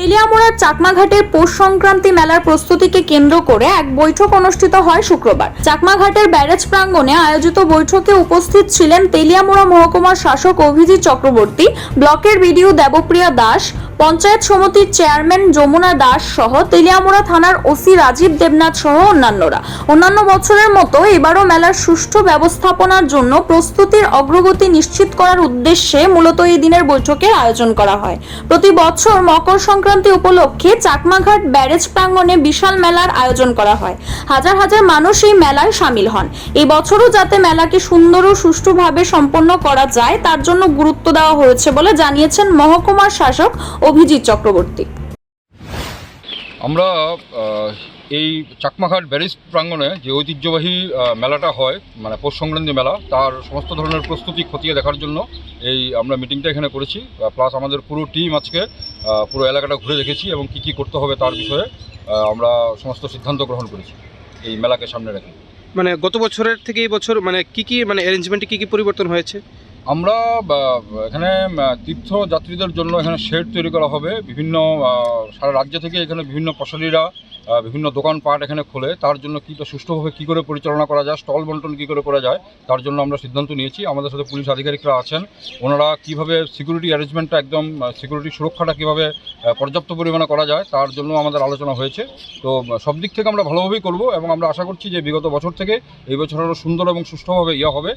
তেলিয়ামুড়ার চাকমাঘাটের পৌষ সংক্রান্তি মেলার প্রস্তুতিকে কেন্দ্র করে এক বৈঠক অনুষ্ঠিত হয় শুক্রবার। চাকমাঘাটের ব্যারেজ প্রাঙ্গণে আয়োজিত বৈঠকে উপস্থিত ছিলেন তেলিয়ামুড়া মহকুমার শাসক অভিজিৎ চক্রবর্তী, ব্লকের বিডিও দেবপ্রিয়া দাস, পঞ্চায়েত সমিতির চেয়ারম্যান যমুনা দাস সহ তেলিয়ামুড়া থানার ওসি রাজীব দেবনাথ সহ অন্যান্যরা। অন্যান্য বছরের মতো এবারও মেলার সুষ্ঠু ব্যবস্থাপনার জন্য প্রস্তুতির অগ্রগতি নিশ্চিত করার উদ্দেশ্যে মূলত এই দিনের বৈঠকের আয়োজন করা হয়। প্রতি বছর মকর সংক্রান্তি উপলক্ষে চাকমাঘাট ব্যারেজ প্রাঙ্গণে বিশাল মেলার আয়োজন করা হয়। হাজার হাজার মানুষ এই মেলায় সামিল হন। এই বছরও যাতে মেলাকে সুন্দর ও সুষ্ঠুভাবে সম্পন্ন করা যায় তার জন্য গুরুত্ব দেওয়া হয়েছে বলে জানিয়েছেন মহকুমার শাসক অভিজিৎ চক্রবর্তী। আমরা এই চাকমাঘাট ব্যারেজ প্রাঙ্গণে যে ঐতিহ্যবাহী মেলাটা হয়, মানে পৌষ সংক্রান্তি মেলা, তার সমস্ত ধরনের প্রস্তুতি খতিয়ে দেখার জন্য এই আমরা মিটিংটা এখানে করেছি। প্লাস আমাদের পুরো টিম আজকে পুরো এলাকাটা ঘুরে দেখেছি এবং কী কী করতে হবে তার বিষয়ে আমরা সমস্ত সিদ্ধান্ত গ্রহণ করেছি এই মেলাকে সামনে রেখে। মানে গত বছরের থেকে এই বছর মানে কি মানে অ্যারেঞ্জমেন্টে কি পরিবর্তন হয়েছে? আমরা এখানে তীর্থযাত্রীদের জন্য এখানে শেড তৈরি করা হবে। বিভিন্ন সারা রাজ্য থেকে এখানে বিভিন্ন পশালীরা বিভিন্ন দোকানপাট এখানে খোলে, তার জন্য সুষ্ঠুভাবে কী করে পরিচালনা করা যায়, স্টল বন্টন কী করে করা যায় তার জন্য আমরা সিদ্ধান্ত নিয়েছি। আমাদের সাথে পুলিশ আধিকারিকরা আছেন, ওনারা কীভাবে সিকিউরিটি অ্যারেঞ্জমেন্টটা একদম সিকিউরিটি সুরক্ষাটা কীভাবে পর্যাপ্ত পরিমাণে করা যায় তার জন্য আমাদের আলোচনা হয়েছে। তো সব দিক থেকে আমরা ভালোভাবেই করব এবং আমরা আশা করছি যে বিগত বছর থেকে এই বছর আরও সুন্দর এবং সুষ্ঠুভাবে হবে,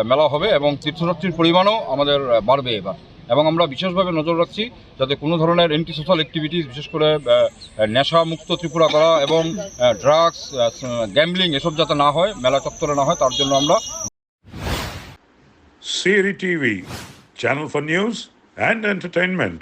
মেলা হবে এবং তীর্থযাত্রীর পরিমাণও আমাদের বাড়বে এবার। এবং আমরা বিশেষভাবে নজর রাখছি যাতে কোনো ধরনের অ্যান্টি সোশ্যাল অ্যাক্টিভিটিস, বিশেষ করে নেশা মুক্ত ত্রিপুরা করা এবং ড্রাগস, গ্যাম্বলিং এসব যাতে না হয়, মেলা চত্বরে না হয়, তার জন্য আমরা CRI TV, channel for news and entertainment.